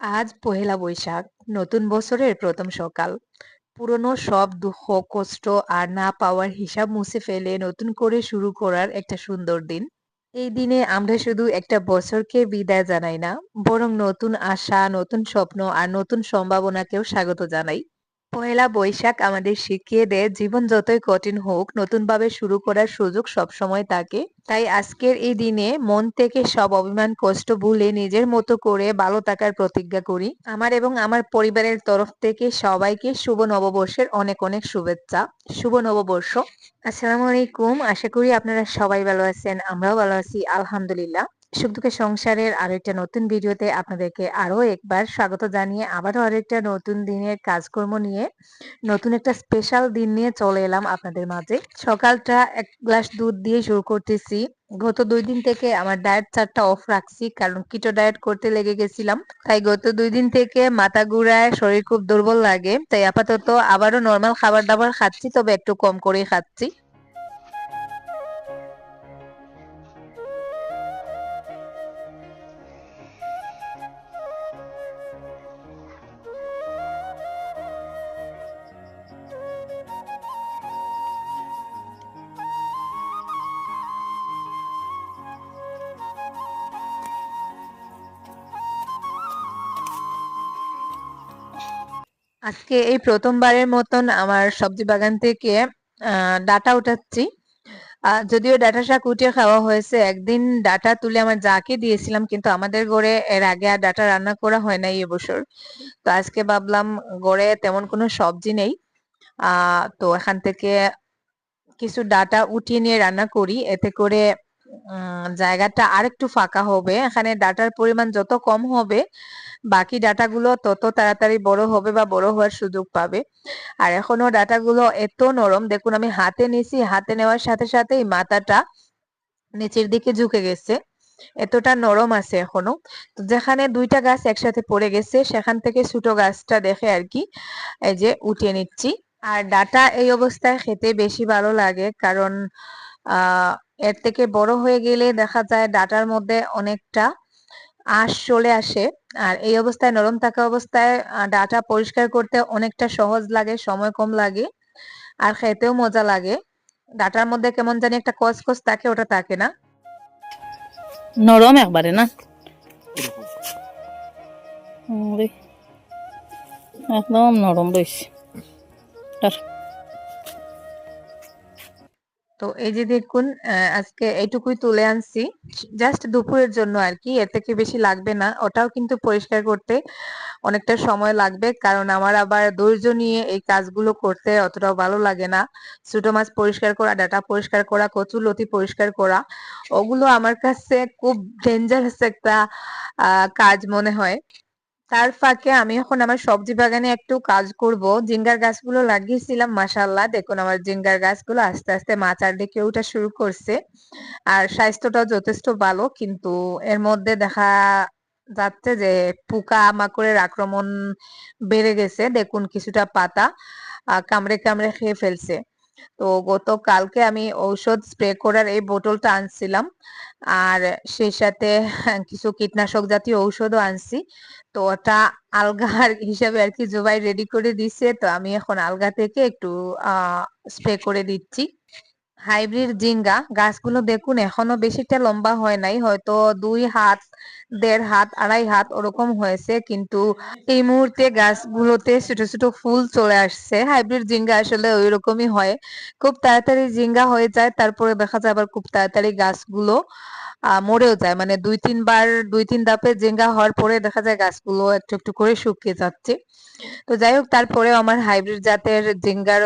আজ পহেলা বৈশাখ, নতুন বছরের প্রথম সকাল। পুরনো সব দুঃখ, কষ্ট আর না পাওয়ার হিসাব মুছে ফেলে নতুন করে শুরু করার একটা সুন্দর দিন। এই দিনে আমরা শুধু একটা বছরকে বিদায় জানাই না, বরং নতুন আশা, নতুন স্বপ্ন আর নতুন সম্ভাবনাকেও স্বাগত জানাই। পহেলা বৈশাখ আমাদের শিখিয়ে দেয় জীবন যতই কঠিন হোক, নতুনভাবে শুরু করার সুযোগ সবসময় থাকে। তাই আজকের এই দিনে মন থেকে সব অভিমান কষ্ট ভুলে নিজের মতো করে ভালো থাকার প্রতিজ্ঞা করি। আমার এবং আমার পরিবারের তরফ থেকে সবাইকে শুভ নববর্ষের অনেক অনেক শুভেচ্ছা। শুভ নববর্ষ। আসসালামু আলাইকুম। আশা করি আপনারা সবাই ভালো আছেন। আমরাও ভালো আছি আলহামদুলিল্লাহ। সুখ দুঃখের সংসারের আরো একটা নতুন ভিডিওতে আপনাদেরকে আরো একবার স্বাগত জানিয়ে আবারও আরেকটা নতুন দিনের কাজকর্ম নিয়ে নতুন একটা স্পেশাল দিন নিয়ে চলে এলাম আপনাদের মাঝে। সকালটা এক গ্লাস দুধ দিয়ে শুরু করতেছি। গত 2 দিন থেকে আমার ডায়েট চার্টটা অফ রাখছি, কারণ কিটো ডায়েট করতে লেগে গেছিলাম। তাই গত 2 দিন থেকে মাথা ঘুরায়, শরীর খুব দুর্বল লাগে। তাই আপাতত আবারও নরমাল খাবার-দাবার খাচ্ছি, তবে একটু কম করেই খাচ্ছি। আজকে এই প্রথমবারের মতন আমার সবজি বাগান থেকে ডাঁটা উঠাচ্ছি। যদিও ডাঁটা শাক উঠিয়ে খাওয়া হয়েছে, একদিন ডাঁটা তুলে আমার যাকে দিয়েছিলাম, কিন্তু আমাদের ঘরে এর আগে আর ডাঁটা রান্না করা হয় নাই এবছর। তো আজকে ভাবলাম ঘরে তেমন কোনো সবজি নেই, তো এখান থেকে কিছু ডাঁটা উঠিয়ে নিয়ে রান্না করি, এতে করে জায়গাটা আরেকটু ফাঁকা হবে। এখানে ডাঁটার পরিমাণ যত কম হবে, বাকি ডাঁটাগুলো তত তাড়াতাড়ি বড় হবে বা বড় হওয়ার সুযোগ পাবে। আর এখনো ডাঁটাগুলো এত নরম, দেখুন আমি হাতে নিছি, হাতে নেওয়ার সাথে সাথেই মাথাটা নিচের দিকে ঝুঁকে গেছে। এতটা নরম আছে এখনো। তো যেখানে 2টা গাছ একসাথে পড়ে গেছে, সেখান থেকে ছোট গাছটা দেখে আর কি এই যে উঠিয়ে নিচ্ছি। আর ডাঁটা এই অবস্থায় খেতে বেশি ভালো লাগে, কারণ এর থেকে বড় হয়ে গেলে দেখা যায় ডাঁটার মধ্যে অনেকটা আঁশ চলে আসে। আর এই অবস্থায়, নরম থাকা অবস্থায় ডাঁটা পরিষ্কার করতে অনেকটা সহজ লাগে, সময় কম লাগে আর খেতেও মজা লাগে। ডাঁটার মধ্যে কেমন জানি একটা কসকস থাকে, ওটা থাকে না। নরম একবারে না, একদম নরম রয়েছে। তো এই যে দেখুন, আজকে এইটুকুই তুলে আনছি জাস্ট দুপুরের জন্য আর কি, এর থেকে বেশি লাগবে না। ওটাও কিন্তু পরিষ্কার করতে অনেকটা সময় লাগবে, কারণ আমার আবার ধৈর্য নিয়ে এই কাজগুলো করতে অতটাও ভালো লাগে না। ছোট মাছ পরিষ্কার করা, ডাটা পরিষ্কার করা, কচুলতি পরিষ্কার করা, ওগুলো আমার কাছে খুব ডেঞ্জারাস একটা কাজ মনে হয়। তার ফাঁকে আমি এখন আমার সবজি বাগানে একটু কাজ করব। জিঙ্গার গাছগুলো লাগিয়েছিলাম, মাশাআল্লাহ দেখুন আমার জিঙ্গার গাছগুলো আস্তে আস্তে মাচার দিকে ওঠা শুরু করছে। আর স্বাস্থ্যটাও যথেষ্ট ভালো, কিন্তু এর মধ্যে দেখা যাচ্ছে যে পোকা মাকড়ের আক্রমণ বেড়ে গেছে। দেখুন কিছুটা পাতা কামড়ে কামড়ে খেয়ে ফেলছে। তো গতকালকে আমি ঔষধ স্প্রে করার এই বোতলটা আনছিলাম, আর সেই সাথে কিছু কীটনাশক জাতীয় ঔষধও আনছি। তো ওটা আলগার হিসাবে আর কি জুবাই রেডি করে দিছে, তো আমি এখন আলগা থেকে একটু স্প্রে করে দিচ্ছি। হাইব্রিড জিঙ্গা গাছগুলো দেখুন এখনো বেশিটা লম্বা হয় নাই, হয়তো 2 হাত, 1.5 হাত, 2.5 হাত ওরকম হয়েছে, কিন্তু এই মুহূর্তে গাছগুলোতে ছোট ছোট ফুল চলে আসছে। হাইব্রিড জিঙ্গা আসলে ওই রকমই হয়, খুব তাড়াতাড়ি জিঙ্গা হয়ে যায়, তারপরে দেখা যায় আবার খুব তাড়াতাড়ি গাছগুলো মরেও যায়। মানে 2-3 বার, 2-3 ধাপে জিঙ্গা হওয়ার পরে দেখা যায় গাছগুলো একটু একটু করে শুকিয়ে যাচ্ছে। তো যাই হোক, তারপরেও আমার হাইব্রিড জাতের জিঙ্গার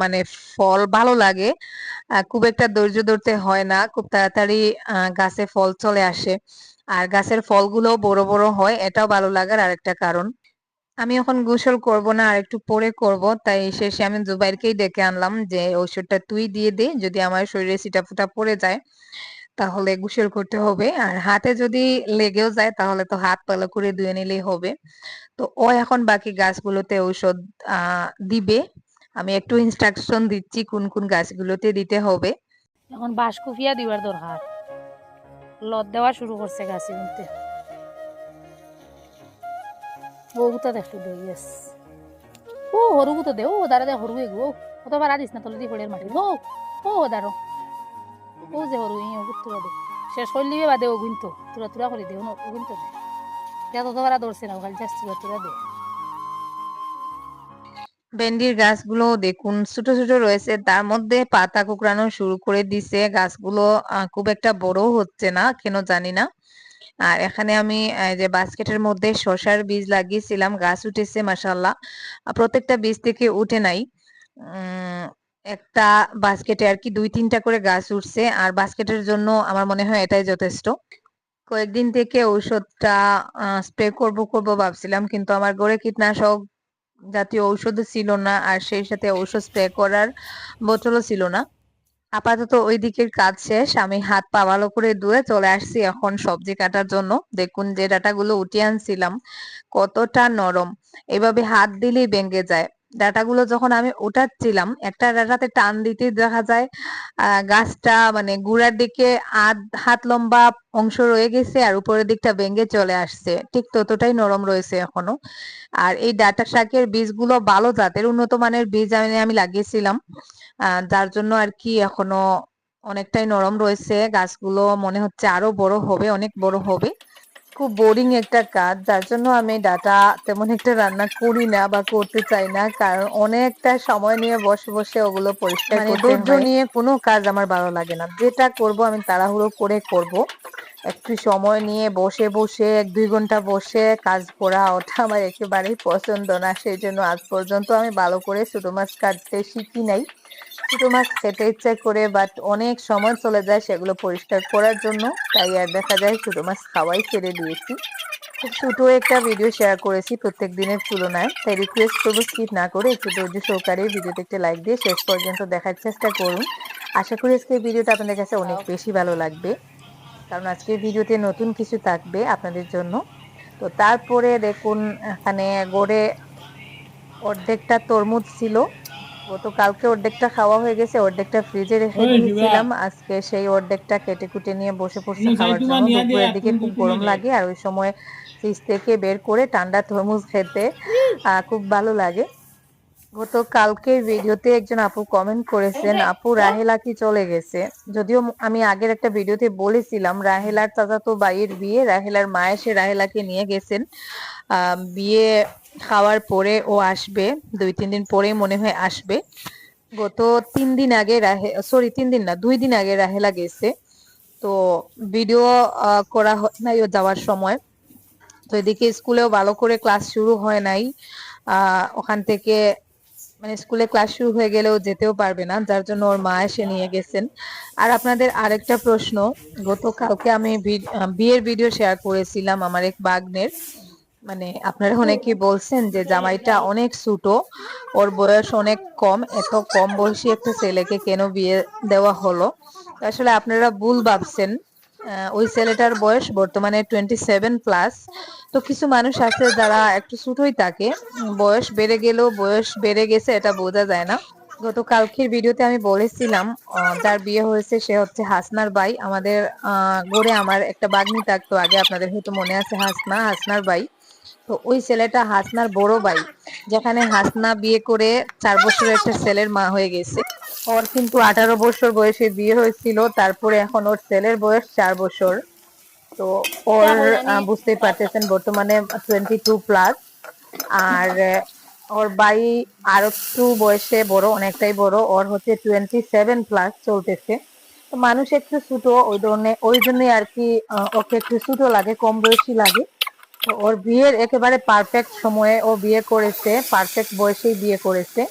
মানে ফল ভালো লাগে। খুব একটা ধৈর্য ধরতে হয় না, খুব তাড়াতাড়ি গাছে ফল চলে আসে। আর গাছের ফলগুলোও বড় বড় হয়, এটাও ভালো লাগার আরেকটা কারণ। আমি এখন গোসল করব না, আর একটু পরে করব। তাই শেষে আমি জুবাইরকেই ডেকে আনলাম যে ওষুধটা তুই দিয়ে দে, যদি আমার শরীরে ছিটাফোঁটা পড়ে যায় তাহলে গোসল করতে হবে। আর হাতে যদি লেগেও যায় তাহলে তো হাত ভালো করে ধুয়ে নিলেই হবে। তো ও এখন বাকি গাছগুলোতে ঔষধ দিবে। আমি একটু ইনস্ট্রাকশন দিচ্ছি কোন কোন গাছগুলোতে দিতে হবে। এখন বাঁশ কুফিয়া দিবার দরকার, লত দেওয়া শুরু করছে গাছে মধ্যে। ও গুতা দেখতে দে ইয়েস ও হরু গুতো দে ও দাঁড়া দে হরু এগো ও তো বাড়া দিস না তলে দি ফড়ের মাটি ও দাঁড়ো ও যে হরু ই ও গুতুরা দে শেষ করলিবে বাদে ও গুনতো তুরা তুরা করে দে ও গুনতো দে যা তো বাড়া দৌড়ছে না খালি যাচ্ছি তুরা দে ভেন্ডির গাছগুলো দেখুন ছোট ছোট রয়েছে, তার মধ্যে পাতা কুকড়ানো শুরু করে দিছে। গাছগুলো খুব একটা বড় হচ্ছে না কেন জানি না। আর এখানে আমি যে বাস্কেটের মধ্যে শসার বীজ লাগিয়েছিলাম, গাছ উঠেছে মাশাআল্লাহ। প্রত্যেকটা বীজ থেকে উঠে নাই, একটা বাস্কেটে আর কি 2-3টা করে গাছ উঠছে। আর বাস্কেটের জন্য আমার মনে হয় এটাই যথেষ্ট। কয়েকদিন থেকে ঔষধটা স্প্রে করব ভাবছিলাম, কিন্তু আমার ঘরে কীটনাশক জাতীয় ঔষধও ছিল না, আর সেই সাথে ঔষধ স্প্রে করার বোতলও ছিল না। আপাতত ওই দিকের কাজ শেষ, আমি হাত পা ভালো করে ধুয়ে চলে আসছি এখন সবজি কাটার জন্য। দেখুন যে ডাঁটাগুলো উঠিয়ে আনছিলাম কতটা নরম, এভাবে হাত দিলেই ভেঙে যায়। ডাঁটাগুলো যখন আমি উঠাচ্ছিলাম, একটা ডাঁটাতে টান দিতে দেখা যায় গাছটা মানে গুড়ার দিকে হাত লম্বা অংশ রয়ে গেছে, আর উপরের দিকটা ভেঙে চলে আসছে। ঠিক ততটাই নরম রয়েছে এখনো। আর এই ডাঁটা শাকের বীজগুলো ভালো জাতের, উন্নত মানের বীজ আমি লাগিয়েছিলাম, যার জন্য আর কি এখনো অনেকটাই নরম রয়েছে। গাছগুলো মনে হচ্ছে আরো বড় হবে, অনেক বড় হবে। খুব বোরিং একটা কাজ, যার জন্য আমি ডাটা তেমন একটা রান্না করি না বা করতে চাই না, কারণ অনেকটা সময় নিয়ে বসে বসে ওগুলো পরিষ্কার করতে হয়। ধৈর্য নিয়ে কোনো কাজ আমার ভালো লাগে না, যেটা করব আমি তাড়াহুড়ো করে করব। একটু সময় নিয়ে বসে বসে 1-2 ঘন্টা বসে কাজ করা, ওটা আমার একেবারেই পছন্দ না। সেই জন্য আজ পর্যন্ত আমি ভালো করে ছোট মাছ কাটতে শিখি নাই। ছোট মাছ খেতে ইচ্ছা করে, বাট অনেক সময় চলে যায় সেগুলো পরিষ্কার করার জন্য, তাই আর দেখা যায় ছোট মাছ খাওয়াই ছেড়ে দিয়েছি। খুব ছোট একটা ভিডিও শেয়ার করেছি প্রত্যেক দিনের তুলনায়, তাই রিকোয়েস্ট করবো স্কিপ না করে একটু ধৈর্য সহকারে ভিডিওতে একটা লাইক দিয়ে শেষ পর্যন্ত দেখার চেষ্টা করুন। আশা করি আজকের ভিডিওটা আপনাদের কাছে অনেক বেশি ভালো লাগবে, কারণ আজকের ভিডিওতে নতুন কিছু থাকবে আপনাদের জন্য। তো তারপরে দেখুন এখানে গড়ে অর্ধেকটা তরমুজ ছিল, গতকালকে অর্ধেকটা খাওয়া হয়ে গেছে, অর্ধেকটা ফ্রিজে রেখে দিয়েছিলাম। আজকে সেই অর্ধেকটা কেটে কুটে নিয়ে বসে পড়ছে খাওয়ার জন্য। দুপুরের দিকে খুব গরম লাগে, আর ওই সময় ফ্রিজ থেকে বের করে ঠান্ডা তরমুজ খেতে খুব ভালো লাগে। গতকালকের ভিডিওতে একজন আপু কমেন্ট করেছেন, আপু রাহেলা কি চলে গেছে? যদিও আমি আগের একটা ভিডিওতে বলেছিলাম রাহেলার চাচাতো ভাইয়ের বিয়ে, রাহেলার মা এসে রাহেলাকে নিয়ে গেছেন। বিয়ে খাওয়ার পরে ও আসবে, 2-3 দিন পরে মনে হয় আসবে। গত 3 দিন আগে 3 দিন না 2 দিন আগে রাহেলা গেছে। তো ভিডিও করা নাই ও যাওয়ার সময়। তো এদিকে স্কুলেও ভালো করে ক্লাস শুরু হয় নাই, ওখান থেকে মানে স্কুলে ক্লাস শুরু হয়ে গেলেও যেতেও পারবে না, যার জন্য ওর মা এসে নিয়ে গেছেন। আর আপনাদের আরেকটা প্রশ্ন, গতকালকে আমি বিয়ের ভিডিও শেয়ার করেছিলাম আমার এক বাগনের, মানে আপনারা অনেকে বলছেন যে জামাইটা অনেক ছোট, ওর বয়স অনেক কম, এত কম বয়সী একটা ছেলেকে কেন বিয়ে দেওয়া হলো। আসলে আপনারা ভুল ভাবছেন, ওই ছেলেটার বয়স বর্তমানে 27+। তো কিছু মানুষ আছে যারা একটু ছোটই থাকে, বয়স বেড়ে গেলেও বয়স বেড়ে গেছে এটা বোঝা যায় না। গতকালকের ভিডিওতে আমি বলেছিলাম যার বিয়ে হয়েছে সে হচ্ছে হাসনার ভাই। আমাদের গড়ে আমার একটা বাগ্নি থাকতো আগে, আপনাদের হয়তো মনে আছে, হাসনার ভাই। তো ওই ছেলেটা হাসনার বড় ভাই, যেখানে হাসনা বিয়ে করে 4 বছরের একটা ছেলের মা হয়ে গেছে। ওর কিন্তু 18 বছর বয়সে বিয়ে হয়েছিল, তারপরে এখন ওর ছেলের বয়স 4 বছর। তো ওর বুঝতেই পারতেছেন বর্তমানে 22+। আর ওর ভাই আর একটু বয়সে বড়, অনেকটাই বড়, ওর হচ্ছে 27+ চলতেছে। তো মানুষ একটু ছোট, ওই জন্যই আর কি ওকে একটু ছোট লাগে, কম বয়সী লাগে। তো ওর বিয়ের একেবারে পারফেক্ট সময়ে ও বিয়ে করেছে, পারফেক্ট বয়সেই বিয়ে করেছে।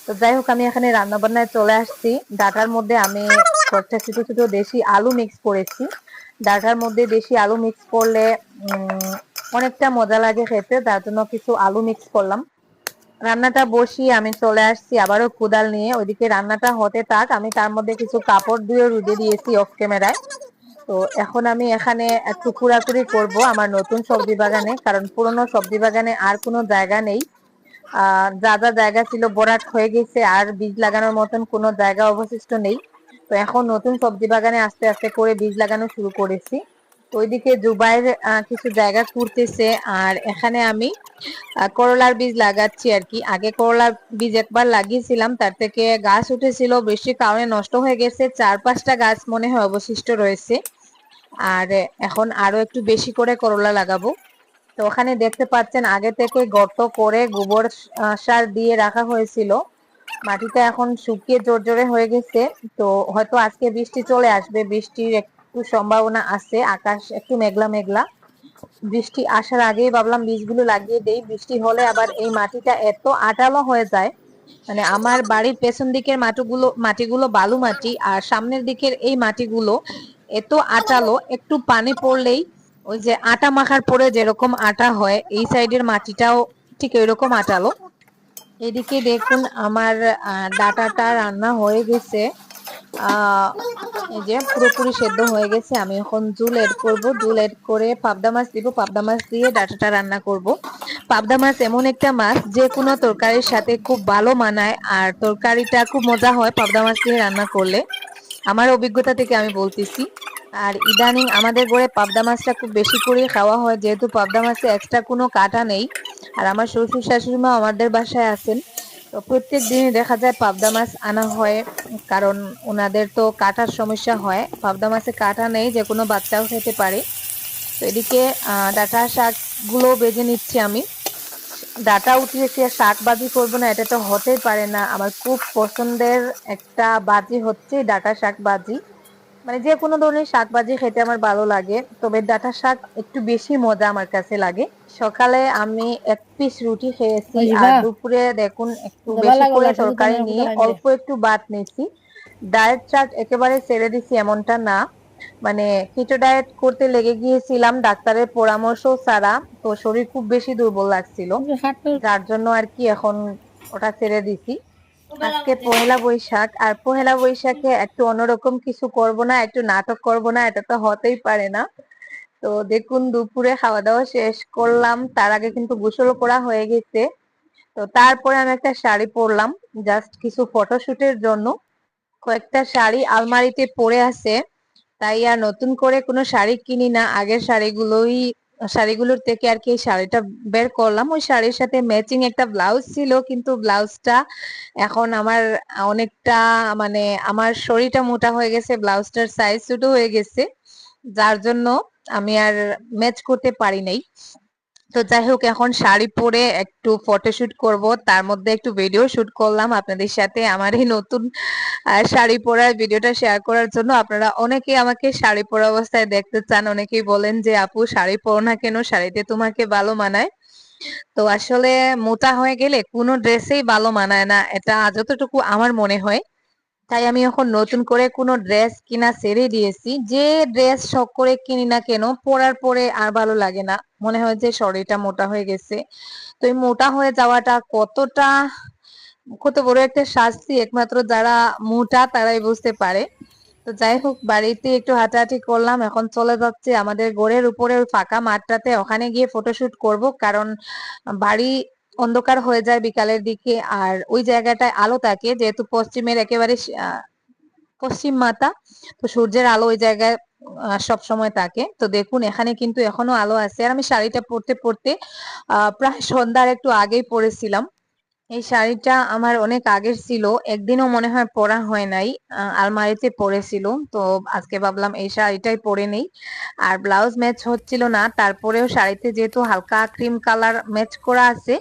তো যাই হোক, আমি এখানে রান্না বান্নায় চলে আসছি। ডাটার মধ্যে আমি কয়েকটা ছোট ছোট দেশি আলু মিক্স করেছি। ডাটার মধ্যে দেশি আলু মিক্স করলে অনেকটা মজা লাগে খেতে, তার জন্য কিছু আলু মিক্স করলাম। রান্নাটা বসিয়ে আমি চলে আসছি আবারও কোদাল নিয়ে। ওইদিকে রান্নাটা হতে থাক, আমি তার মধ্যে কিছু কাপড় দিয়ে রুদে দিয়েছি অফ ক্যামেরায়। তো এখন আমি এখানে একটু কুড়াকুড়ি করব আমার নতুন সবজি বাগানে, কারণ পুরনো সবজি বাগানে আর কোনো জায়গা নেই। যা যা জায়গা ছিল ভরাট হয়ে গেছে, আর বীজ লাগানোর মতন কোনো জায়গা অবশিষ্ট নেই। তো এখন নতুন সবজি বাগানে আস্তে আস্তে করে বীজ লাগানো শুরু করেছি। তো ওইদিকে জুবাইর কিছু জায়গা ঘুরতেছে, আর এখানে আমি করলার বীজ লাগাচ্ছি আর কি। আগে করলার বীজ একবার লাগিয়েছিলাম, তার থেকে গাছ উঠেছিল, বৃষ্টির কারণে নষ্ট হয়ে গেছে। 4-5টা গাছ মনে হয় অবশিষ্ট রয়েছে, আর এখন আরো একটু বেশি করে করলা লাগাবো। তো ওখানে দেখতে পাচ্ছেন আগে থেকে গর্ত করে গোবর সার দিয়ে রাখা হয়েছিল। মাটিটা এখন শুকিয়ে জোরে হয়ে গেছে। তো হয়তো আজকে বৃষ্টি চলে আসবে, বৃষ্টির একটু সম্ভাবনা আছে। আকাশ একটু মেঘলা মেঘলা। বৃষ্টি আসার আগেই ভাবলাম বীজগুলো লাগিয়ে দেই। বৃষ্টি হলে আবার এই মাটিটা এত আটালো হয়ে যায়, মানে আমার বাড়ির পেছন দিকের মাটিগুলো বালু মাটি, আর সামনের দিকের এই মাটিগুলো এত আটালো, একটু পানি পড়লেই ওই যে আটা মাখার পরে যেরকম আটা হয়, এই সাইডের মাটিটাও ঠিক এরকম আটালো। এদিকে দেখুন আমার ডাটাটা রান্না হয়ে গেছে। এই যে পুরোপুরি সেদ্ধ হয়ে গেছে। আমি এখন জুল এড করব, জুল এড করে পাবদা মাছ দিব, পাবদা মাছ দিয়ে ডাটাটা রান্না করব। পাবদা মাছ এমন একটা মাছ যে কোনো তরকারির সাথে খুব ভালো মানায়, আর তরকারিটা খুব মজা হয় পাবদা মাছ দিয়ে রান্না করলে। আমার অভিজ্ঞতা থেকে আমি বলতেছি। আর ইদানিং আমাদের ঘরে পাবদা মাছটা খুব বেশি করে খাওয়া হয়, যেহেতু পাবদা মাছে এক্সট্রা কোনো কাটা নেই। আর আমার শ্বশুর শাশুড়ি মা আমাদের বাসায় আছেন, তো প্রত্যেক দিনই দেখা যায় পাবদা মাছ আনা হয়, কারণ ওনাদের তো কাটার সমস্যা হয়। পাবদা মাছে কাটা নেই, যে কোনো বাচ্চাও খেতে পারে। তো এদিকে ডাঁটা শাক গুলো বেজে নিচ্ছি আমি। ডাঁটা উঠিয়েছি আর শাক ভাজি করবো না, এটা তো হতেই পারে না। আমার খুব পছন্দের একটা ভাজি হচ্ছে ডাঁটা শাক ভাজি। মানে যে কোনো ধরনের শাক ভাজি খেতে আমার ভালো লাগে, তবে ডাঁটা শাক একটু বেশি মজা আমার কাছে লাগে। সকালে আমি 1 পিস রুটি খেয়েছি, ওই আর যাবা দুপুরে দেখুন একটু যাবার বেশি লাগে করে ওলা শুধু তরকারি তোমার নিয়ে কথা খাইবে অল্প একটু ভাত নিয়েছি। ডায়েট চার্ট একেবারে ছেড়ে দিছি এমনটা না, মানে কিটো ডায়েট করতে লেগে গিয়েছিলাম ডাক্তারের পরামর্শ ছাড়া। তো শরীর খুব বেশি দুর্বল লাগছিল, হাঁটতে যার জন্য আর কি এখন ওটা ছেড়ে দিছি। আজকে পহেলা বৈশাখ, আর পহেলা বৈশাখে একটু অন্যরকম কিছু করব না, একটু নাটক করব না, এটা তো হতেই পারে না। তো দেখুন দুপুরে খাওয়া দাওয়া শেষ করলাম, তার আগে কিন্তু গোসল করা হয়ে গেছে। তো তারপরে আমি একটা শাড়ি পরলাম জাস্ট কিছু ফটোশুটের জন্য। কয়েকটা শাড়ি আলমারিতে পড়ে আছে, তাই আর নতুন করে কোনো শাড়ি কিনি না। আগের শাড়িগুলোর থেকে আর কি এই শাড়িটা বের করলাম। ওই শাড়ির সাথে ম্যাচিং একটা ব্লাউজ ছিল, কিন্তু ব্লাউজটা এখন আমার অনেকটা, মানে আমার শরীরটা মোটা হয়ে গেছে, ব্লাউজটার সাইজ ছোট হয়ে গেছে, যার জন্য আমি আর ম্যাচ করতে পারি নাই। তো যাই হোক, এখন শাড়ি পরে একটু ফটোশুট করব, তার মধ্যে একটু ভিডিও শুট করলাম আপনাদের সাথে আমার এই নতুন শাড়ি পরার ভিডিওটা শেয়ার করার জন্য। আপনারা অনেকেই আমাকে শাড়ি পরা অবস্থায় দেখতে চান, অনেকেই বলেন যে আপু শাড়ি পরো না কেন, শাড়িতে তোমাকে ভালো মানায়। তো আসলে মোটা হয়ে গেলে কোনো ড্রেসেই ভালো মানায় না, এটা যতটুকু আমার মনে হয়। তাই আমি এখন নতুন করে কোনো ড্রেস কিনা ছেড়ে দিয়েছি। যে ড্রেস শখ করে কিনি না কেন, পরার পরে আর ভালো লাগে না, মনে হয় যে শরীরটা মোটা হয়ে গেছে। তো এই মোটা হয়ে যাওয়াটা কত বড় একটা শাস্তি, একমাত্র যারা মোটা তারাই বুঝতে পারে। তো যাই হোক, বাড়িতে একটু হাঁটাহাঁটি করলাম, এখন চলে যাচ্ছে আমাদের ঘরের উপরে ওই ফাঁকা মাঠটাতে, ওখানে গিয়ে ফটোশুট করব, কারণ বাড়ি অন্ধকার হয়ে যায় বিকালের দিকে, আর ওই জায়গাটায় আলো থাকে, যেহেতু পশ্চিমের একেবারে পশ্চিম মাথা, তো সূর্যের আলো ওই জায়গায় সব সময় থাকে। তো দেখুন এখানে কিন্তু এখনো আলো আছে, আর আমি শাড়িটা পরতে পরতে প্রায় সন্ধ্যার একটু আগেই পরেছিলাম। এই শাড়িটা আমার অনেক আগের ছিল, একদিনও মনে হয় পরা হয় নাই, আলমারিতে পড়েছিল। তো আজকে ভাবলাম এই শাড়িটাই পরে নেই। আর ব্লাউজ ম্যাচ হচ্ছিল না, তারপরেও শাড়িতে যেহেতু হালকা ক্রিম কালার ম্যাচ করা আছে,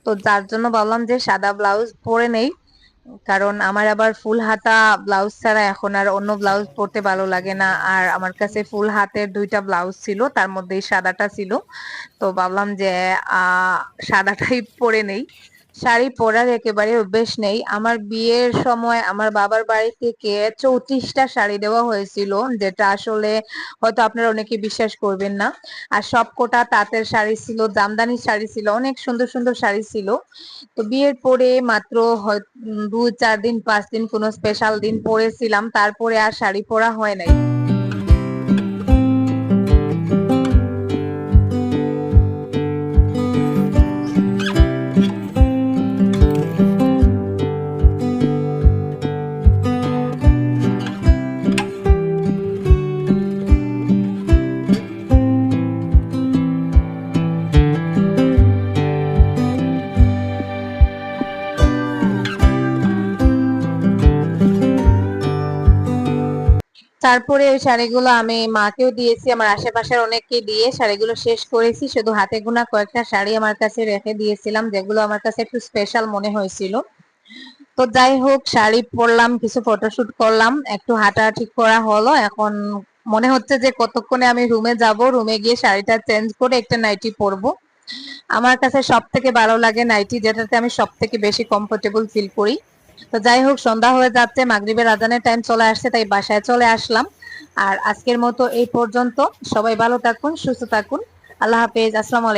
তো যার জন্য ভাবলাম যে সাদা ব্লাউজ পরে নেই। কারণ আমার আবার ফুল হাতা ব্লাউজ ছাড়া এখন আর অন্য ব্লাউজ পরতে ভালো লাগে না। আর আমার কাছে ফুল হাতের 2টা ব্লাউজ ছিল, তার মধ্যে সাদাটা ছিল। তো ভাবলাম যে সাদাটাই পরে নেই। শাড়ি পরার একেবারে অভ্যেস নেই। আমার বিয়ের সময় আমার বাবার বাড়ি থেকে 34টা শাড়ি দেওয়া হয়েছিল, যেটা আসলে হয়তো আপনারা অনেকে বিশ্বাস করবেন না। আর সবকটা তাঁতের শাড়ি ছিল, জামদানি শাড়ি ছিল, অনেক সুন্দর সুন্দর শাড়ি ছিল। তো বিয়ের পরে মাত্র 2-4 দিন 5 দিন কোনো স্পেশাল দিন পরেছিলাম, তারপরে আর শাড়ি পরা হয় নাই। তারপরে ওই শাড়িগুলো আমি মাকেও দিয়েছি, আমার আশেপাশের অনেককে দিয়ে শাড়িগুলো শেষ করেছি। শুধু হাতে গোনা কয়েকটা শাড়ি আমার কাছে রেখে দিয়েছিলাম, যেগুলো আমার কাছে একটু স্পেশাল মনে হয়েছিল। তো যাই হোক, শাড়ি পরলাম, কিছু ফটোশুট করলাম, একটু হাঁটাহাঁটি করা হলো। এখন মনে হচ্ছে যে কতক্ষণে আমি রুমে যাব, রুমে গিয়ে শাড়িটা চেঞ্জ করে একটা নাইটি পরবো। আমার কাছে সব থেকে ভালো লাগে নাইটি, যেটাতে আমি সব থেকে বেশি কমফোর্টেবল ফিল করি। তো যাই হোক, সন্ধ্যা হয়ে যাচ্ছে, মাগরিবের আজানের টাইম চলে আসছে, তাই বাসায় চলে আসলাম। আর আজকের মতো এই পর্যন্ত। সবাই ভালো থাকুন, সুস্থ থাকুন। আল্লাহ হাফেজ, আসসালামু আলাইকুম।